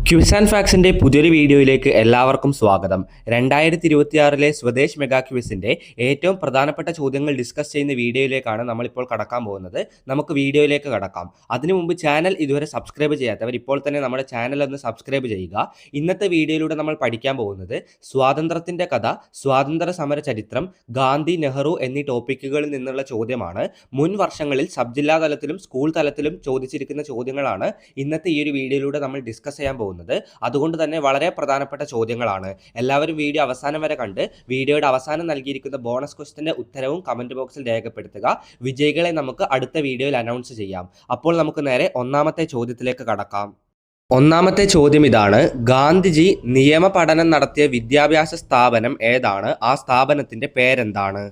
Quiz and ഫാക്സിൻ്റെ പുതിയൊരു വീഡിയോയിലേക്ക് എല്ലാവർക്കും സ്വാഗതം. 2026 സ്വദേശ് മെഗാ ക്വിസിൻ്റെ ഏറ്റവും പ്രധാനപ്പെട്ട ചോദ്യങ്ങൾ ഡിസ്കസ് ചെയ്യുന്ന വീഡിയോയിലേക്കാണ് നമ്മളിപ്പോൾ കടക്കാൻ പോകുന്നത്. നമുക്ക് വീഡിയോയിലേക്ക് കടക്കാം. അതിനു മുമ്പ് ചാനൽ ഇതുവരെ സബ്സ്ക്രൈബ് ചെയ്യാത്തവർ ഇപ്പോൾ തന്നെ നമ്മുടെ ചാനൽ ഒന്ന് സബ്സ്ക്രൈബ് ചെയ്യുക. ഇന്നത്തെ വീഡിയോയിലൂടെ നമ്മൾ പഠിക്കാൻ പോകുന്നത് സ്വാതന്ത്ര്യത്തിൻ്റെ കഥ, സ്വാതന്ത്ര്യ സമര ചരിത്രം, ഗാന്ധി, നെഹ്റു എന്നീ ടോപ്പിക്കുകളിൽ നിന്നുള്ള ചോദ്യമാണ്. മുൻ വർഷങ്ങളിൽ സബ് ജില്ലാ തലത്തിലും സ്കൂൾ തലത്തിലും ചോദിച്ചിരിക്കുന്ന ചോദ്യങ്ങളാണ് ഇന്നത്തെ ഈ ഒരു വീഡിയോയിലൂടെ നമ്മൾ ഡിസ്കസ് ചെയ്യാൻ പോകുന്നത്. അതുകൊണ്ട് തന്നെ വളരെ പ്രധാനപ്പെട്ട ചോദ്യങ്ങളാണ്. എല്ലാവരും വീഡിയോ അവസാനം വരെ കണ്ട് വീഡിയോയുടെ അവസാനം നൽകിയിരിക്കുന്ന ബോണസ് ക്വസ്റ്റ്യന്റെ ഉത്തരവും കമന്റ് ബോക്സിൽ രേഖപ്പെടുത്തുക. വിജയികളെ നമുക്ക് അടുത്ത വീഡിയോയിൽ അനൗൺസ് ചെയ്യാം. അപ്പോൾ നമുക്ക് നേരെ ഒന്നാമത്തെ ചോദ്യത്തിലേക്ക് കടക്കാം. ഒന്നാമത്തെ ചോദ്യം ഇതാണ്: ഗാന്ധിജി നിയമ പഠനം നടത്തിയ വിദ്യാഭ്യാസ സ്ഥാപനം ഏതാണ്? ആ സ്ഥാപനത്തിന്റെ പേരെന്താണ്?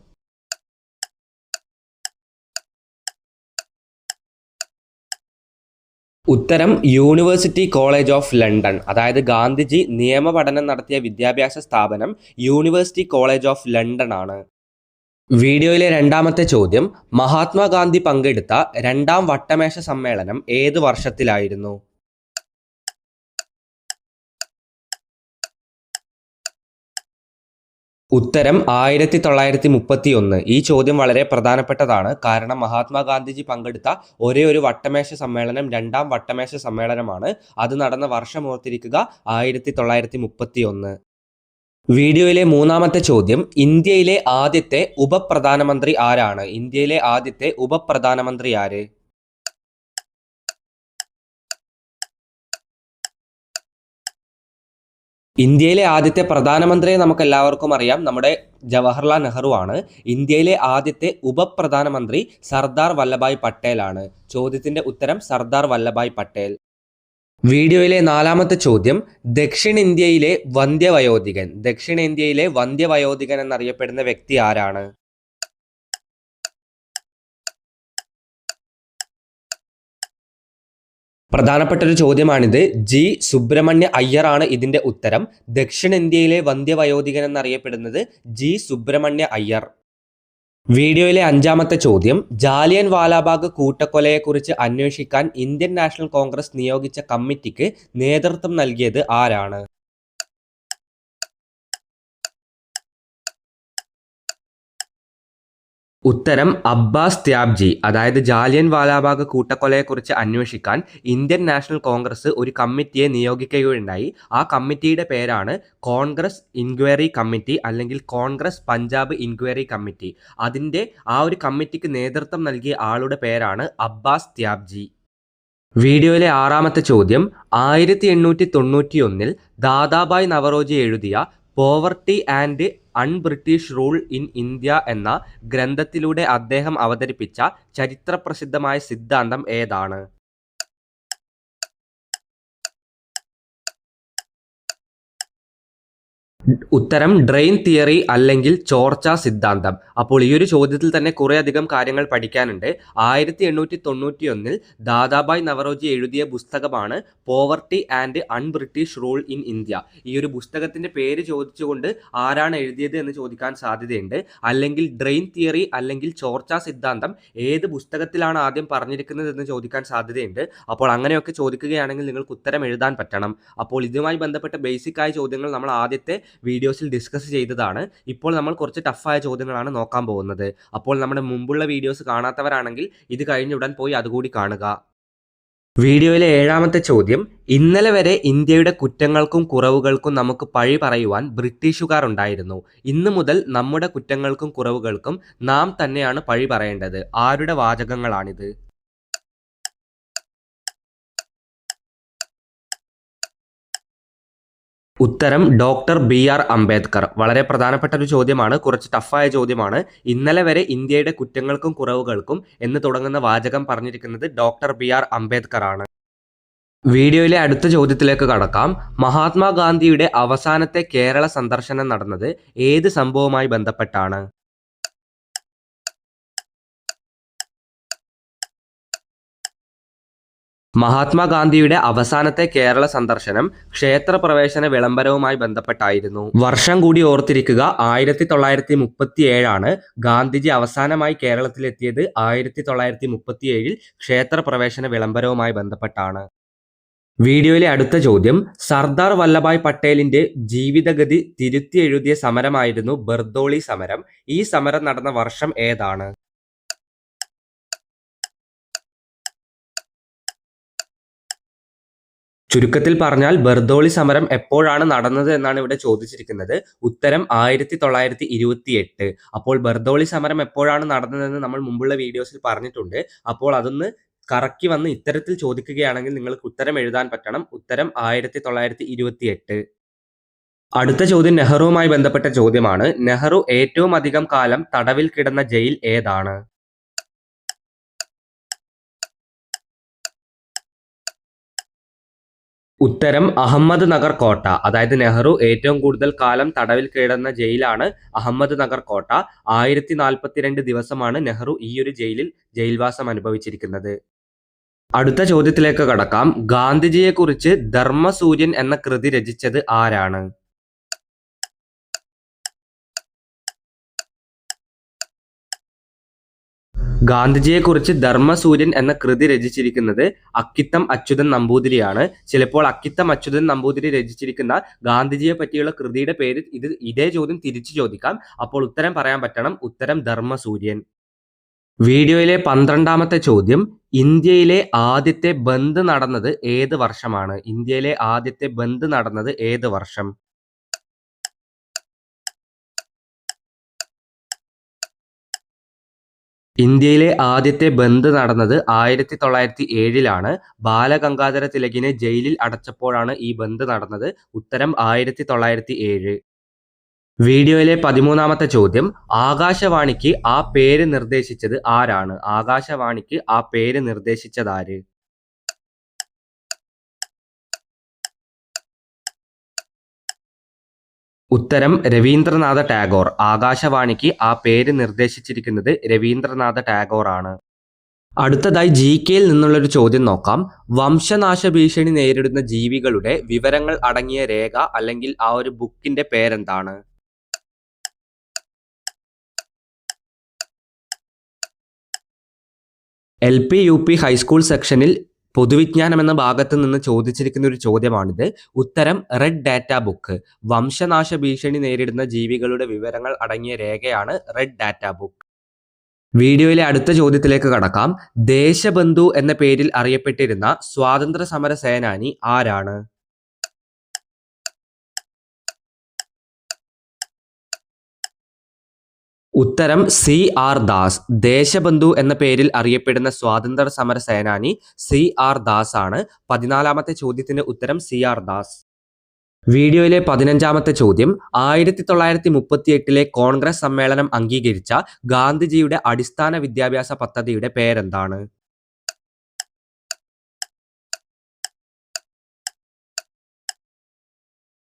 ഉത്തരം യൂണിവേഴ്സിറ്റി കോളേജ് ഓഫ് ലണ്ടൻ. അതായത് ഗാന്ധിജി നിയമ പഠനം നടത്തിയ വിദ്യാഭ്യാസ സ്ഥാപനം യൂണിവേഴ്സിറ്റി കോളേജ് ഓഫ് ലണ്ടൻ ആണ്. വീഡിയോയിലെ രണ്ടാമത്തെ ചോദ്യം: മഹാത്മാഗാന്ധി പങ്കെടുത്ത രണ്ടാം വട്ടമേശ സമ്മേളനം ഏത് വർഷത്തിലായിരുന്നു? ഉത്തരം 1931. ഈ ചോദ്യം വളരെ പ്രധാനപ്പെട്ടതാണ്. കാരണം മഹാത്മാഗാന്ധിജി പങ്കെടുത്ത ഒരേ ഒരു വട്ടമേശ സമ്മേളനം രണ്ടാം വട്ടമേശ സമ്മേളനമാണ്. അത് നടന്ന വർഷം ഓർത്തിരിക്കുക, 1931. വീഡിയോയിലെ മൂന്നാമത്തെ ചോദ്യം: ഇന്ത്യയിലെ ആദ്യത്തെ ഉപപ്രധാനമന്ത്രി ആരാണ്? ഇന്ത്യയിലെ ആദ്യത്തെ ഉപപ്രധാനമന്ത്രി ആര്? ഇന്ത്യയിലെ ആദ്യത്തെ പ്രധാനമന്ത്രിയെ നമുക്ക് എല്ലാവർക്കും അറിയാം, നമ്മുടെ ജവഹർലാൽ നെഹ്റു ആണ്. ഇന്ത്യയിലെ ആദ്യത്തെ ഉപപ്രധാനമന്ത്രി സർദാർ വല്ലഭായ് പട്ടേൽ ആണ്. ചോദ്യത്തിന്റെ ഉത്തരം സർദാർ വല്ലഭായ് പട്ടേൽ. വീഡിയോയിലെ നാലാമത്തെ ചോദ്യം: ദക്ഷിണേന്ത്യയിലെ വന്ധ്യവയോധികൻ എന്നറിയപ്പെടുന്ന വ്യക്തി ആരാണ്? പ്രധാനപ്പെട്ട ഒരു ചോദ്യമാണിത്. ജി സുബ്രഹ്മണ്യ അയ്യർ ആണ് ഇതിന്റെ ഉത്തരം. ദക്ഷിണേന്ത്യയിലെ വന്ധ്യവയോധികൻ എന്നറിയപ്പെടുന്നത് ജി സുബ്രഹ്മണ്യ അയ്യർ. വീഡിയോയിലെ അഞ്ചാമത്തെ ചോദ്യം: ജാലിയൻ വാലാബാഗ് കൂട്ടക്കൊലയെക്കുറിച്ച് അന്വേഷിക്കാൻ ഇന്ത്യൻ നാഷണൽ കോൺഗ്രസ് നിയോഗിച്ച കമ്മിറ്റിക്ക് നേതൃത്വം നൽകിയത് ആരാണ്? ഉത്തരം അബ്ബാസ് ത്യാബ്ജി. അതായത് ജാലിയൻ വാലാബാഗ് കൂട്ടക്കൊലയെക്കുറിച്ച് അന്വേഷിക്കാൻ ഇന്ത്യൻ നാഷണൽ കോൺഗ്രസ് ഒരു കമ്മിറ്റിയെ നിയോഗിക്കുകയുണ്ടായി. ആ കമ്മിറ്റിയുടെ പേരാണ് കോൺഗ്രസ് ഇൻക്വയറി കമ്മിറ്റി അല്ലെങ്കിൽ കോൺഗ്രസ് പഞ്ചാബ് ഇൻക്വയറി കമ്മിറ്റി. അതിൻ്റെ ആ ഒരു കമ്മിറ്റിക്ക് നേതൃത്വം നൽകിയ ആളുടെ പേരാണ് അബ്ബാസ് ത്യാബ്ജി. വീഡിയോയിലെ ആറാമത്തെ ചോദ്യം: 1891 ദാദാഭായ് നവറോജി എഴുതിയ poverty and un-British rule in India എന്ന ഗ്രന്ഥത്തിലൂടെ അദ്ദേഹം അവതരിപ്പിച്ച ചരിത്രപ്രസിദ്ധമായ സിദ്ധാന്തം ഏതാണ്? ഉത്തരം ഡ്രെയിൻ തിയറി അല്ലെങ്കിൽ ചോർച്ച സിദ്ധാന്തം. അപ്പോൾ ഈ ഒരു ചോദ്യത്തിൽ തന്നെ കുറേയധികം കാര്യങ്ങൾ പഠിക്കാനുണ്ട്. 1891 ദാദാഭായ് നവറോജി എഴുതിയ പുസ്തകമാണ് poverty and un-British rule in India. ഈ ഒരു പുസ്തകത്തിന്റെ പേര് ചോദിച്ചുകൊണ്ട് ആരാണ് എഴുതിയത് എന്ന് ചോദിക്കാൻ സാധ്യതയുണ്ട്. അല്ലെങ്കിൽ ഡ്രെയിൻ തിയറി അല്ലെങ്കിൽ ചോർച്ച സിദ്ധാന്തം ഏത് പുസ്തകത്തിലാണ് ആദ്യം പറഞ്ഞിരിക്കുന്നത് എന്ന് ചോദിക്കാൻ സാധ്യതയുണ്ട്. അപ്പോൾ അങ്ങനെയൊക്കെ ചോദിക്കുകയാണെങ്കിൽ നിങ്ങൾക്ക് ഉത്തരം എഴുതാൻ പറ്റണം. അപ്പോൾ ഇതുമായി ബന്ധപ്പെട്ട ബേസിക് ആയ ചോദ്യങ്ങൾ നമ്മൾ ആദ്യത്തെ വീഡിയോസിൽ ഡിസ്കസ് ചെയ്തതാണ്. ഇപ്പോൾ നമ്മൾ കുറച്ച് ടഫായ ചോദ്യങ്ങളാണ് നോക്കാൻ പോകുന്നത്. അപ്പോൾ നമ്മുടെ മുമ്പുള്ള വീഡിയോസ് കാണാത്തവരാണെങ്കിൽ ഇത് കഴിഞ്ഞുടൻ പോയി അതുകൂടി കാണുക. വീഡിയോയിലെ ഏഴാമത്തെ ചോദ്യം: ഇന്നലെ വരെ ഇന്ത്യയുടെ കുറ്റങ്ങൾക്കും കുറവുകൾക്കും നമുക്ക് പഴി പറയുവാൻ ബ്രിട്ടീഷുകാർ ഉണ്ടായിരുന്നു. ഇന്നു മുതൽ നമ്മുടെ കുറ്റങ്ങൾക്കും കുറവുകൾക്കും നാം തന്നെയാണ് പഴി പറയേണ്ടത്. ആരുടെ വാചകങ്ങളാണിത്? ഉത്തരം ഡോക്ടർ BR അംബേദ്കർ. വളരെ പ്രധാനപ്പെട്ട ഒരു ചോദ്യമാണ്, കുറച്ച് ടഫായ ചോദ്യമാണ്. ഇന്നലെ വരെ ഇന്ത്യയുടെ കുറ്റങ്ങൾക്കും കുറവുകൾക്കും എന്ന് തുടങ്ങുന്ന വാചകം പറഞ്ഞിരിക്കുന്നത് ഡോക്ടർ BR അംബേദ്കർ ആണ്. വീഡിയോയിലെ അടുത്ത ചോദ്യത്തിലേക്ക് കടക്കാം. മഹാത്മാഗാന്ധിയുടെ അവസാനത്തെ കേരള സന്ദർശനം നടന്നത് ഏത് സംഭവവുമായി ബന്ധപ്പെട്ടാണ്? മഹാത്മാഗാന്ധിയുടെ അവസാനത്തെ കേരള സന്ദർശനം ക്ഷേത്രപ്രവേശന വിളംബരവുമായി ബന്ധപ്പെട്ടായിരുന്നു. വർഷം കൂടി ഓർത്തിരിക്കുക, 1937 ഗാന്ധിജി അവസാനമായി കേരളത്തിലെത്തിയത് 1937 ക്ഷേത്രപ്രവേശന വിളംബരവുമായി ബന്ധപ്പെട്ടാണ്. വീഡിയോയിലെ അടുത്ത ചോദ്യം, സർദാർ വല്ലഭായ് പട്ടേലിന്റെ ജീവിതഗതി തിരുത്തി എഴുതിയ സമരമായിരുന്നു ബർദോളി സമരം. ഈ സമരം നടന്ന വർഷം ഏതാണ്? ചുരുക്കത്തിൽ പറഞ്ഞാൽ ബർദോളി സമരം എപ്പോഴാണ് നടന്നത് എന്നാണ് ഇവിടെ ചോദിച്ചിരിക്കുന്നത്. ഉത്തരം 1928. അപ്പോൾ ബർദോളി സമരം എപ്പോഴാണ് നടന്നതെന്ന് നമ്മൾ മുമ്പുള്ള വീഡിയോസിൽ പറഞ്ഞിട്ടുണ്ട്. അപ്പോൾ അതൊന്ന് കറക്കി വന്ന് ഇത്തരത്തിൽ ചോദിക്കുകയാണെങ്കിൽ നിങ്ങൾക്ക് ഉത്തരം എഴുതാൻ പറ്റണം. ഉത്തരം 1928. അടുത്ത ചോദ്യം നെഹ്റുവുമായി ബന്ധപ്പെട്ട ചോദ്യമാണ്. നെഹ്റു ഏറ്റവും അധികം കാലം തടവിൽ കിടന്ന ജയിൽ ഏതാണ്? ഉത്തരം അഹമ്മദ് നഗർ കോട്ട. അതായത് നെഹ്റു ഏറ്റവും കൂടുതൽ കാലം തടവിൽ കിടന്ന ജയിലാണ് അഹമ്മദ് നഗർ കോട്ട. 1042 ദിവസമാണ് നെഹ്റു ഈ ഒരു ജയിലിൽ ജയിൽവാസം അനുഭവിച്ചിരിക്കുന്നത്. അടുത്ത ചോദ്യത്തിലേക്ക് കടക്കാം. ഗാന്ധിജിയെക്കുറിച്ച് ധർമ്മസൂര്യൻ എന്ന കൃതി രചിച്ചത് ആരാണ്? ഗാന്ധിജിയെക്കുറിച്ച് ധർമ്മസൂര്യൻ എന്ന കൃതി രചിച്ചിരിക്കുന്നത് അക്കിത്തം അച്യുതൻ നമ്പൂതിരിയാണ്. ചിലപ്പോൾ അക്കിത്തം അച്യുതൻ നമ്പൂതിരി രചിച്ചിരിക്കുന്ന ഗാന്ധിജിയെ പറ്റിയുള്ള കൃതിയുടെ പേര് ഇതേ ചോദ്യം തിരിച്ചു ചോദിക്കാം. അപ്പോൾ ഉത്തരം പറയാൻ പറ്റണം. ഉത്തരം ധർമ്മസൂര്യൻ. വീഡിയോയിലെ 12ാമത്തെ ചോദ്യം, ഇന്ത്യയിലെ ആദ്യത്തെ ബന്ദ് നടന്നത് ഏത് വർഷമാണ്? ഇന്ത്യയിലെ ആദ്യത്തെ ബന്ദ് നടന്നത് ഏത് വർഷം? ഇന്ത്യയിലെ ആദ്യത്തെ ബന്ദ് നടന്നത് 1907 ബാലഗംഗാധര തിലകിനെ ജയിലിൽ അടച്ചപ്പോഴാണ് ഈ ബന്ദ് നടന്നത്. ഉത്തരം 1907. വീഡിയോയിലെ 13ാമത്തെ ചോദ്യം, ആകാശവാണിക്ക് ആ പേര് നിർദ്ദേശിച്ചത് ആരാണ്? ആകാശവാണിക്ക് ആ പേര് നിർദ്ദേശിച്ചതാര്? ഉത്തരം രവീന്ദ്രനാഥ ടാഗോർ. ആകാശവാണിക്ക് ആ പേര് നിർദ്ദേശിച്ചിരിക്കുന്നത് രവീന്ദ്രനാഥ ടാഗോർ ആണ്. അടുത്തതായി GKയിൽ നിന്നുള്ളൊരു ചോദ്യം നോക്കാം. വംശനാശ ഭീഷണി നേരിടുന്ന ജീവികളുടെ വിവരങ്ങൾ അടങ്ങിയ രേഖ അല്ലെങ്കിൽ ആ ഒരു ബുക്കിന്റെ പേരെന്താണ്? LP UP ഹൈസ്കൂൾ സെക്ഷനിൽ പൊതുവിജ്ഞാനം എന്ന ഭാഗത്ത് നിന്ന് ചോദിച്ചിരിക്കുന്ന ഒരു ചോദ്യമാണിത്. ഉത്തരം റെഡ് ഡാറ്റ ബുക്ക്. വംശനാശ ഭീഷണി നേരിടുന്ന ജീവികളുടെ വിവരങ്ങൾ അടങ്ങിയ രേഖയാണ് റെഡ് ഡാറ്റ ബുക്ക്. വീഡിയോയിലെ അടുത്ത ചോദ്യത്തിലേക്ക് കടക്കാം. ദേശബന്ധു എന്ന പേരിൽ അറിയപ്പെട്ടിരുന്ന സ്വാതന്ത്ര്യ സമര സേനാനി ആരാണ്? ഉത്തരം CR ദാസ്. ദേശബന്ധു എന്ന പേരിൽ അറിയപ്പെടുന്ന സ്വാതന്ത്ര്യ സമര സേനാനി CR ദാസ് ആണ്. 14ാമത്തെ ചോദ്യത്തിന്റെ ഉത്തരം CR ദാസ്. വീഡിയോയിലെ 15ാമത്തെ ചോദ്യം, 1938 കോൺഗ്രസ് സമ്മേളനം അംഗീകരിച്ച ഗാന്ധിജിയുടെ അടിസ്ഥാന വിദ്യാഭ്യാസ പദ്ധതിയുടെ പേരെന്താണ്?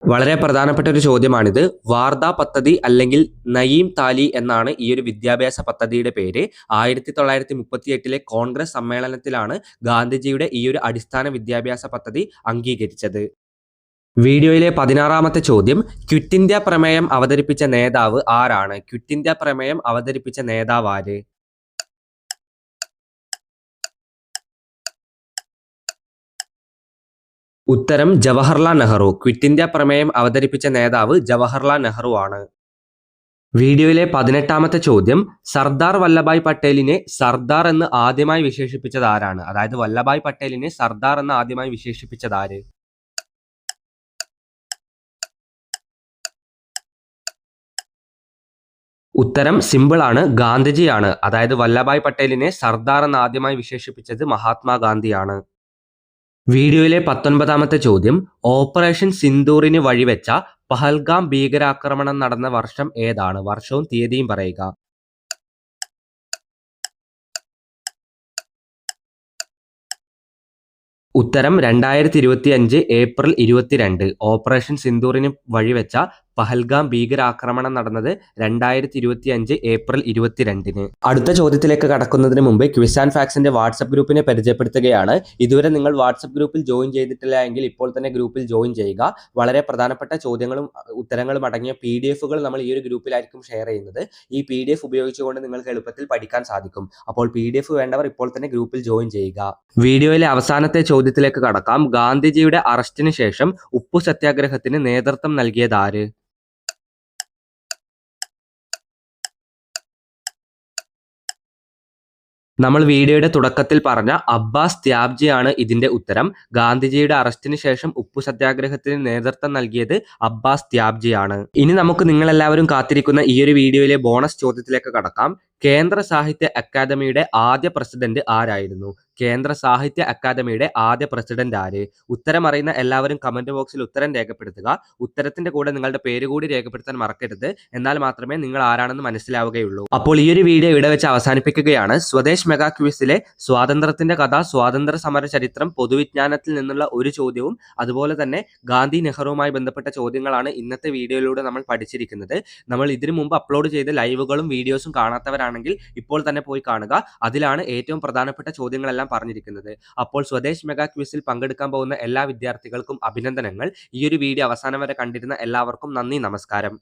വളരെ പ്രധാനപ്പെട്ട ഒരു ചോദ്യമാണിത്. വാർധ പദ്ധതി അല്ലെങ്കിൽ നയീം താലി എന്നാണ് ഈ ഒരു വിദ്യാഭ്യാസ പദ്ധതിയുടെ പേര്. 1938 കോൺഗ്രസ് സമ്മേളനത്തിലാണ് ഗാന്ധിജിയുടെ ഈ ഒരു അടിസ്ഥാന വിദ്യാഭ്യാസ പദ്ധതി അംഗീകരിച്ചത്. വീഡിയോയിലെ 16ാമത്തെ ചോദ്യം, ക്വിറ്റ് ഇന്ത്യ പ്രമേയം അവതരിപ്പിച്ച നേതാവ് ആരാണ്? ക്വിറ്റ് ഇന്ത്യ പ്രമേയം അവതരിപ്പിച്ച നേതാവ് ആര്? ഉത്തരം ജവഹർലാൽ നെഹ്റു. ക്വിറ്റ് ഇന്ത്യ പ്രമേയം അവതരിപ്പിച്ച നേതാവ് ജവഹർലാൽ നെഹ്റു ആണ്. വീഡിയോയിലെ 18ാമത്തെ ചോദ്യം, സർദാർ വല്ലഭായ് പട്ടേലിനെ സർദാർ എന്ന് ആദ്യമായി വിശേഷിപ്പിച്ചത് ആരാണ്? അതായത് വല്ലഭായ് പട്ടേലിനെ സർദാർ എന്ന് ആദ്യമായി വിശേഷിപ്പിച്ചത് ആര്? ഉത്തരം സിമ്പിൾ ആണ്, ഗാന്ധിജിയാണ്. അതായത് വല്ലഭായ് പട്ടേലിനെ സർദാർ എന്ന് ആദ്യമായി വിശേഷിപ്പിച്ചത് മഹാത്മാഗാന്ധിയാണ്. വീഡിയോയിലെ 19ാമത്തെ ചോദ്യം, ഓപ്പറേഷൻ സിന്ദൂറിന് വഴിവെച്ച പഹൽഗാം ഭീകരാക്രമണം നടന്ന വർഷം ഏതാണ്? വർഷവും തീയതിയും പറയുക. ഉത്തരം 2025 ഏപ്രിൽ 22. ഓപ്പറേഷൻ സിന്ദൂറിന് വഴിവെച്ച പഹൽഗാം ഭീകരാക്രമണം നടന്നത് 2025 ഏപ്രിൽ 22-ന്. അടുത്ത ചോദ്യത്തിലേക്ക് കടക്കുന്നതിന് മുമ്പ് ക്വിസ് ആൻഡ് ഫാക്സിന്റെ വാട്സ്ആപ്പ് ഗ്രൂപ്പിനെ പരിചയപ്പെടുത്തുകയാണ്. ഇതുവരെ നിങ്ങൾ വാട്സ്ആപ്പ് ഗ്രൂപ്പിൽ ജോയിൻ ചെയ്തിട്ടില്ല എങ്കിൽ ഇപ്പോൾ തന്നെ ഗ്രൂപ്പിൽ ജോയിൻ ചെയ്യുക. വളരെ പ്രധാനപ്പെട്ട ചോദ്യങ്ങളും ഉത്തരങ്ങളും അടങ്ങിയ PDF-കൾ നമ്മൾ ഈ ഒരു ഗ്രൂപ്പിലായിരിക്കും ഷെയർ ചെയ്യുന്നത്. ഈ PDF ഉപയോഗിച്ചുകൊണ്ട് നിങ്ങൾക്ക് എളുപ്പത്തിൽ പഠിക്കാൻ സാധിക്കും. അപ്പോൾ PDF വേണ്ടവർ ഇപ്പോൾ തന്നെ ഗ്രൂപ്പിൽ ജോയിൻ ചെയ്യുക. വീഡിയോയിലെ അവസാനത്തെ ചോദ്യത്തിലേക്ക് കടക്കാം. ഗാന്ധിജിയുടെ അറസ്റ്റിന് ശേഷം ഉപ്പു സത്യാഗ്രഹത്തിന് നേതൃത്വം നൽകിയത് ആര്? നമ്മൾ വീഡിയോയുടെ തുടക്കത്തിൽ പറഞ്ഞ അബ്ബാസ് ത്യാബ്ജിയാണ് ഇതിന്റെ ഉത്തരം. ഗാന്ധിജിയുടെ അറസ്റ്റിന് ശേഷം ഉപ്പു സത്യാഗ്രഹത്തിന് നേതൃത്വം നൽകിയത് അബ്ബാസ് ത്യാബ്ജിയാണ്. ഇനി നമുക്ക് നിങ്ങളെല്ലാവരും കാത്തിരിക്കുന്ന ഈ ഒരു വീഡിയോയിലെ ബോണസ് ചോദ്യത്തിലേക്ക് കടക്കാം. കേന്ദ്ര സാഹിത്യ അക്കാദമിയുടെ ആദ്യ പ്രസിഡന്റ് ആരായിരുന്നു? കേന്ദ്ര സാഹിത്യ അക്കാദമിയുടെ ആദ്യ പ്രസിഡന്റ് ആര്? ഉത്തരം അറിയുന്ന എല്ലാവരും കമന്റ് ബോക്സിൽ ഉത്തരം രേഖപ്പെടുത്തുക. ഉത്തരത്തിന്റെ കൂടെ നിങ്ങളുടെ പേര് കൂടി രേഖപ്പെടുത്താൻ മറക്കരുത്. എന്നാൽ മാത്രമേ നിങ്ങൾ ആരാണെന്ന് മനസ്സിലാവുകയുള്ളൂ. അപ്പോൾ ഈ ഒരു വീഡിയോ ഇവിടെ വെച്ച് അവസാനിപ്പിക്കുകയാണ്. സ്വദേശ് മെഗാ ക്വിസിലെ സ്വാതന്ത്ര്യത്തിന്റെ കഥ, സ്വാതന്ത്ര്യ സമര ചരിത്രം, പൊതുവിജ്ഞാനത്തിൽ നിന്നുള്ള ഒരു ചോദ്യവും അതുപോലെ തന്നെ ഗാന്ധി നെഹ്റുവുമായി ബന്ധപ്പെട്ട ചോദ്യങ്ങളാണ് ഇന്നത്തെ വീഡിയോയിലൂടെ നമ്മൾ പഠിച്ചിരിക്കുന്നത്. നമ്മൾ ഇതിനു മുമ്പ് അപ്ലോഡ് ചെയ്ത ലൈവുകളും വീഡിയോസും കാണാത്തവരാണെങ്കിൽ ഇപ്പോൾ തന്നെ പോയി കാണുക. അതിലാണ് ഏറ്റവും പ്രധാനപ്പെട്ട ചോദ്യങ്ങളെല്ലാം പറഞ്ഞിരിക്കുന്നത്. അപ്പോൾ സ്വദേശ് മെഗാ ക്വിസിൽ പങ്കെടുക്കാൻ പോകുന്ന എല്ലാ വിദ്യാർത്ഥികൾക്കും അഭിനന്ദനങ്ങൾ. ഈ ഒരു വീഡിയോ അവസാനം വരെ കണ്ടിരുന്ന എല്ലാവർക്കും നന്ദി, നമസ്കാരം.